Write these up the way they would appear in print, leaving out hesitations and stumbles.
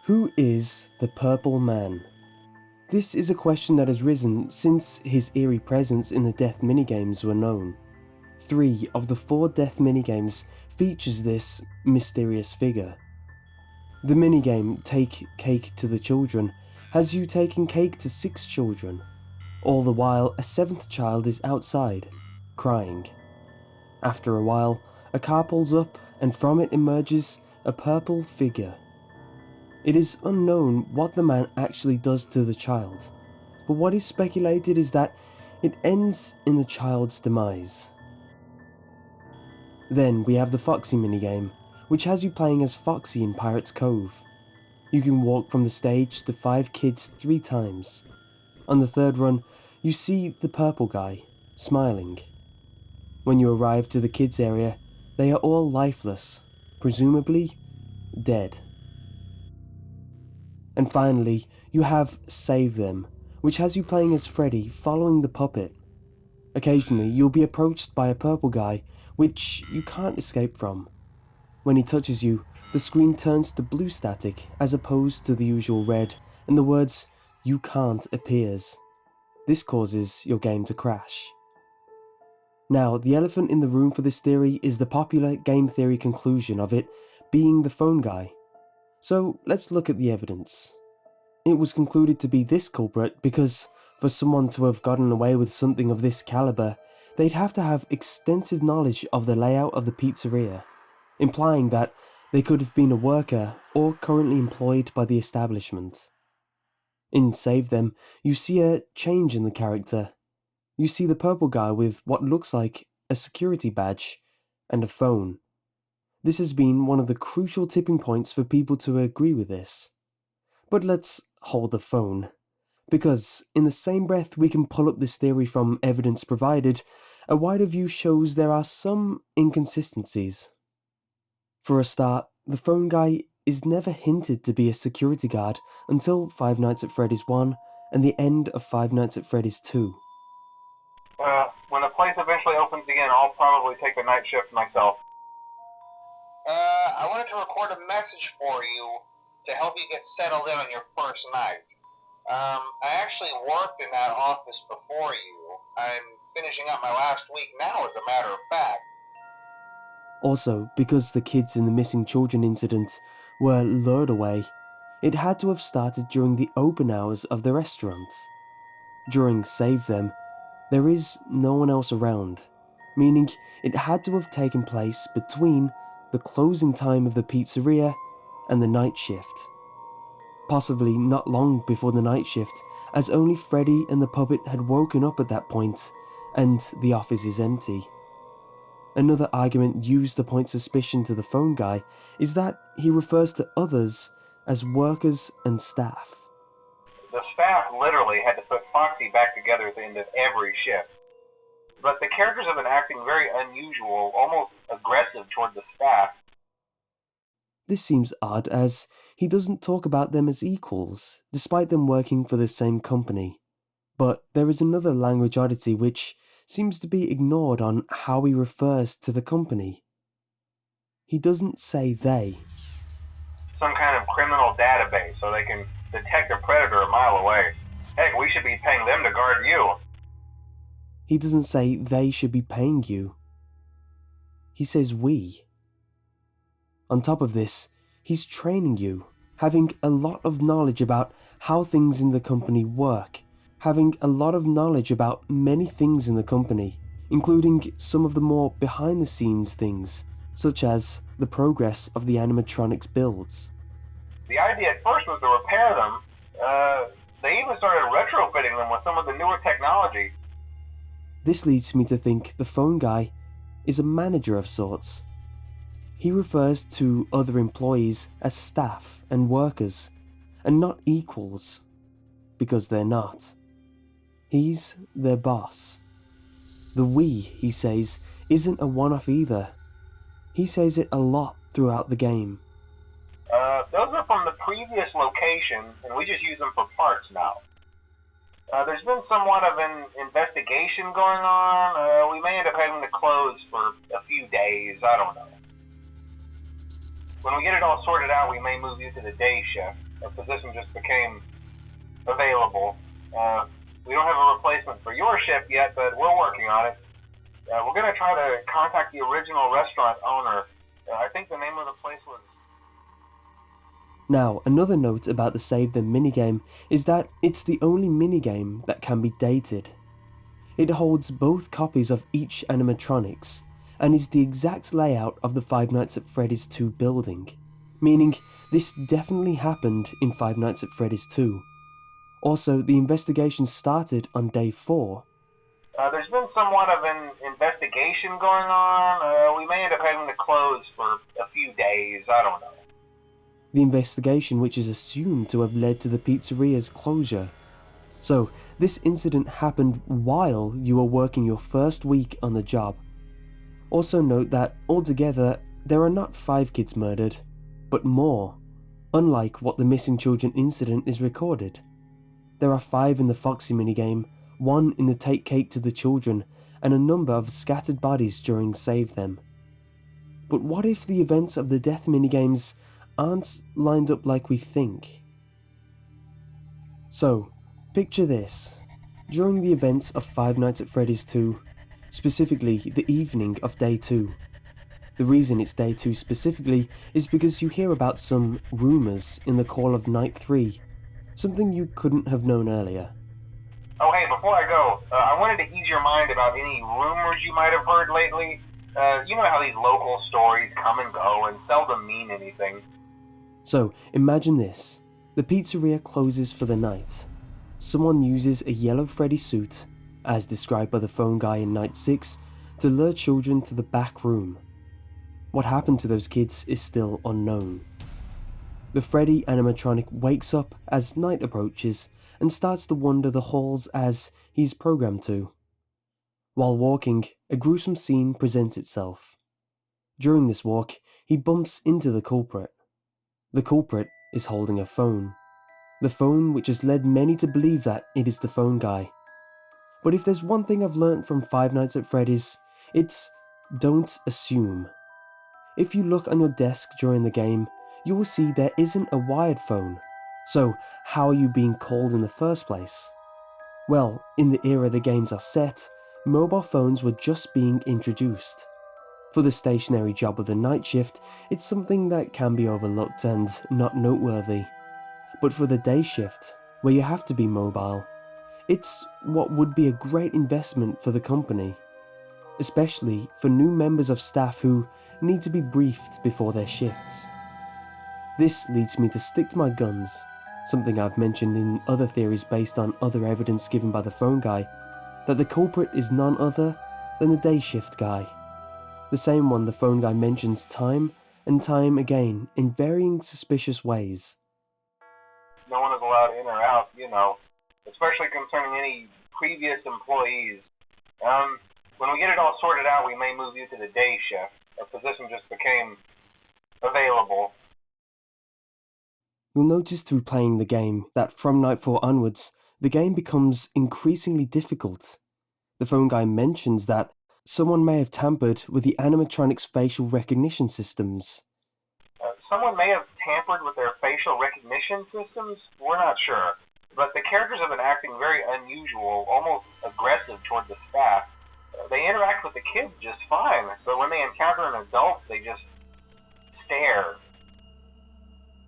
Who is the Purple Man? This is a question that has risen since his eerie presence in the death minigames were known. 3 of the 4 death minigames features this mysterious figure. The minigame Take Cake to the Children has you taking cake to 6 children, all the while a 7th child is outside, crying. After a while, a car pulls up and from it emerges a purple figure. It is unknown what the man actually does to the child, but what is speculated is that it ends in the child's demise. Then we have the Foxy minigame, which has you playing as Foxy in Pirate's Cove. You can walk from the stage to 5 kids 3 times. On the 3rd run, you see the purple guy, smiling. When you arrive to the kids area, they are all lifeless, presumably dead. And finally, you have Save Them, which has you playing as Freddy following the puppet. Occasionally, you'll be approached by a purple guy, which you can't escape from. When he touches you, the screen turns to blue static as opposed to the usual red, and the words "you can't" appears. This causes your game to crash. Now, the elephant in the room for this theory is the popular game theory conclusion of it being the phone guy. So let's look at the evidence. It was concluded to be this culprit because for someone to have gotten away with something of this caliber, they'd have to have extensive knowledge of the layout of the pizzeria, implying that they could have been a worker or currently employed by the establishment. In Save Them, you see a change in the character. You see the purple guy with what looks like a security badge and a phone. This has been one of the crucial tipping points for people to agree with this. But let's hold the phone, because in the same breath we can pull up this theory from evidence provided, a wider view shows there are some inconsistencies. For a start, the phone guy is never hinted to be a security guard until Five Nights at Freddy's 1 and the end of Five Nights at Freddy's 2. When the place eventually opens again, I'll probably take the night shift myself. I wanted to record a message for you to help you get settled in on your first night. I actually worked in that office before you. I'm finishing up my last week now, as a matter of fact. Also, because the kids in the missing children incident were lured away, it had to have started during the open hours of the restaurant. During Save Them, there is no one else around, meaning it had to have taken place between the closing time of the pizzeria and the night shift. Possibly not long before the night shift, as only Freddy and the puppet had woken up at that point, and the office is empty. Another argument used to point suspicion to the phone guy is that he refers to others as workers and staff. The staff literally had to put Foxy back together at the end of every shift. But the characters have been acting very unusual, almost aggressive toward the staff. This seems odd as he doesn't talk about them as equals, despite them working for the same company. But there is another language oddity which seems to be ignored on how he refers to the company. He doesn't say they. Some kind of criminal database so they can detect a predator a mile away. Heck, we should be paying them to guard you. He doesn't say they should be paying you. He says we. On top of this, he's training you, having a lot of knowledge about how things in the company work, having a lot of knowledge about many things in the company, including some of the more behind-the-scenes things, such as the progress of the animatronics builds. The idea at first was to repair them. They even started retrofitting them with some of the newer technology. This leads me to think the phone guy is a manager of sorts. He refers to other employees as staff and workers, and not equals, because they're not. He's their boss. The we, he says, isn't a one-off either. He says it a lot throughout the game. Those are from the previous location, and we just use them for parts now. There's been somewhat of an investigation going on. We may end up having to close for a few days, I don't know. When we get it all sorted out, we may move you to the day shift. a position just became available. We don't have a replacement for your shift yet, but we're working on it. We're going to try to contact the original restaurant owner. I think the name of the place was... Now, another note about the Save Them minigame is that it's the only minigame that can be dated. It holds both copies of each animatronics, and is the exact layout of the Five Nights at Freddy's 2 building, meaning this definitely happened in Five Nights at Freddy's 2. Also, the investigation started on day 4. There's been somewhat of an investigation going on. We may end up having to close for a few days, I don't know. The investigation which is assumed to have led to the pizzeria's closure. So, this incident happened while you were working your first week on the job. Also note that, altogether, there are not 5 kids murdered, but more, unlike what the missing children incident is recorded. There are 5 in the Foxy minigame, 1 in the Take Cake to the Children, and a number of scattered bodies during Save Them. But what if the events of the Death minigames aren't lined up like we think? So, picture this. During the events of Five Nights at Freddy's 2, specifically the evening of day 2. The reason it's day 2 specifically is because you hear about some rumours in the call of night 3, something you couldn't have known earlier. Oh, hey, before I go, I wanted to ease your mind about any rumors you might have heard lately. You know how these local stories come and go and seldom mean anything. So, imagine this. The pizzeria closes for the night. Someone uses a yellow Freddy suit, as described by the phone guy in night 6, to lure children to the back room. What happened to those kids is still unknown. The Freddy animatronic wakes up as night approaches and starts to wander the halls as he's programmed to. While walking, a gruesome scene presents itself. During this walk, he bumps into the culprit. The culprit is holding a phone. The phone which has led many to believe that it is the phone guy. But if there's one thing I've learned from Five Nights at Freddy's, it's don't assume. If you look on your desk during the game, you will see there isn't a wired phone. So, how are you being called in the first place? Well, in the era the games are set, mobile phones were just being introduced. For the stationary job of the night shift, it's something that can be overlooked and not noteworthy. But for the day shift, where you have to be mobile, it's what would be a great investment for the company. Especially for new members of staff who need to be briefed before their shifts. This leads me to stick to my guns, something I've mentioned in other theories based on other evidence given by the phone guy, that the culprit is none other than the day shift guy. The same one the phone guy mentions time and time again in varying suspicious ways. No one is allowed in or out, especially concerning any previous employees. When we get it all sorted out, we may move you to the day shift. A position just became available. You'll notice through playing the game that from night 4 onwards, the game becomes increasingly difficult. The phone guy mentions that someone may have tampered with the animatronic's facial recognition systems. Someone may have tampered with their facial recognition systems? We're not sure. But the characters have been acting very unusual, almost aggressive toward the staff. They interact with the kids just fine, but when they encounter an adult, they just stare.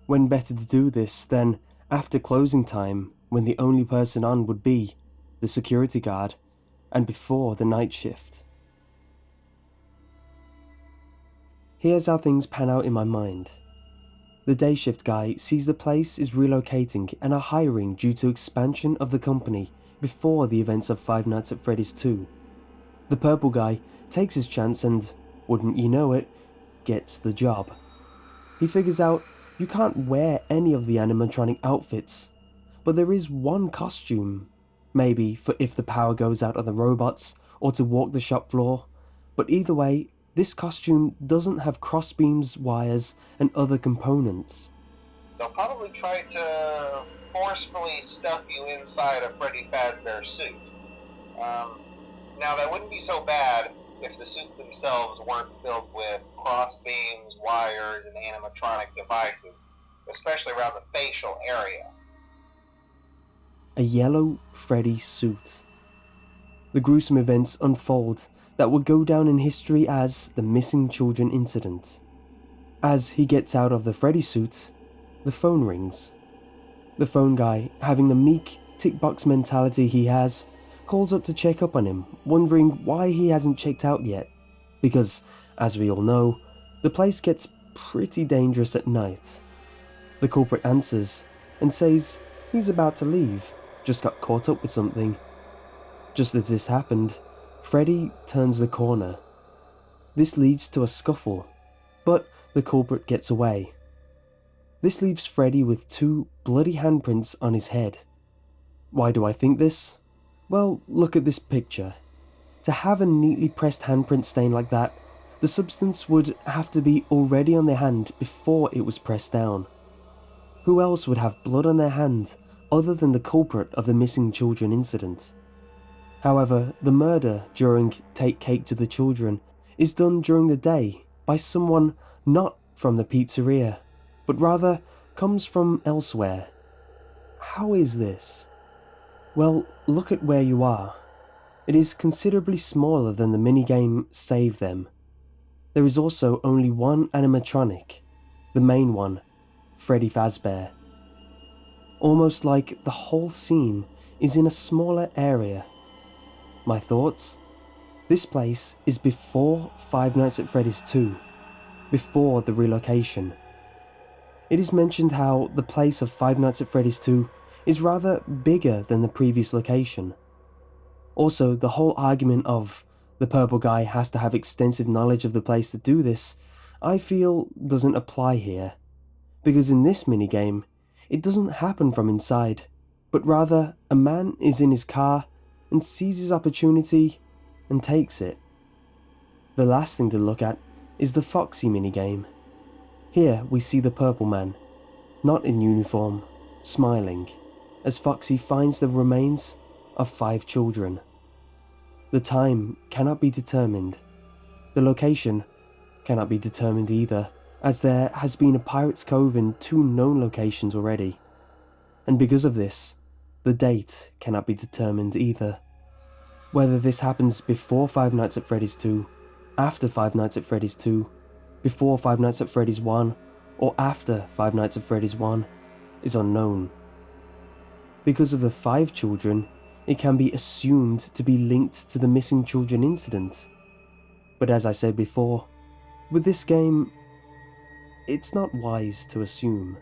When better to do this than after closing time, when the only person on would be the security guard, and before the night shift. Here's how things pan out in my mind. The day shift guy sees the place is relocating and are hiring due to expansion of the company before the events of Five Nights at Freddy's 2. The purple guy takes his chance and, wouldn't you know it, gets the job. He figures out you can't wear any of the animatronic outfits, but there is one costume, maybe for if the power goes out on the robots or to walk the shop floor, but either way, this costume doesn't have crossbeams, wires, and other components. They'll probably try to forcefully stuff you inside a Freddy Fazbear suit. Now, that wouldn't be so bad if the suits themselves weren't filled with crossbeams, wires, and animatronic devices. especially around the facial area. A yellow Freddy suit. The gruesome events unfold that would go down in history as the missing children incident. As he gets out of the Freddy suit, the phone rings. The phone guy, having the meek tick box mentality he has, calls up to check up on him, wondering why he hasn't checked out yet, because, as we all know, the place gets pretty dangerous at night. The culprit answers and says he's about to leave, just got caught up with something. Just as this happened, Freddy turns the corner. This leads to a scuffle, but the culprit gets away. This leaves Freddy with 2 bloody handprints on his head. Why do I think this? Well, look at this picture. To have a neatly pressed handprint stain like that, the substance would have to be already on their hand before it was pressed down. Who else would have blood on their hand other than the culprit of the missing children incident? However, the murder during Take Cake to the Children is done during the day by someone not from the pizzeria, but rather comes from elsewhere. How is this? Well, look at where you are. It is considerably smaller than the minigame Save Them. There is also only one animatronic, the main one, Freddy Fazbear. Almost like the whole scene is in a smaller area. My thoughts? This place is before Five Nights at Freddy's 2, before the relocation. It is mentioned how the place of Five Nights at Freddy's 2 is rather bigger than the previous location. Also, the whole argument of the purple guy has to have extensive knowledge of the place to do this, I feel doesn't apply here. Because in this minigame, it doesn't happen from inside, but rather a man is in his car and sees his opportunity and takes it. The last thing to look at is the Foxy minigame. Here we see the purple man, not in uniform, smiling, as Foxy finds the remains of 5 children. The time cannot be determined. The location cannot be determined either, as there has been a Pirate's Cove in 2 known locations already. And because of this, the date cannot be determined either. Whether this happens before Five Nights at Freddy's 2, after Five Nights at Freddy's 2, before Five Nights at Freddy's 1, or after Five Nights at Freddy's 1, is unknown. Because of the 5 children, it can be assumed to be linked to the missing children incident. But as I said before, with this game, it's not wise to assume.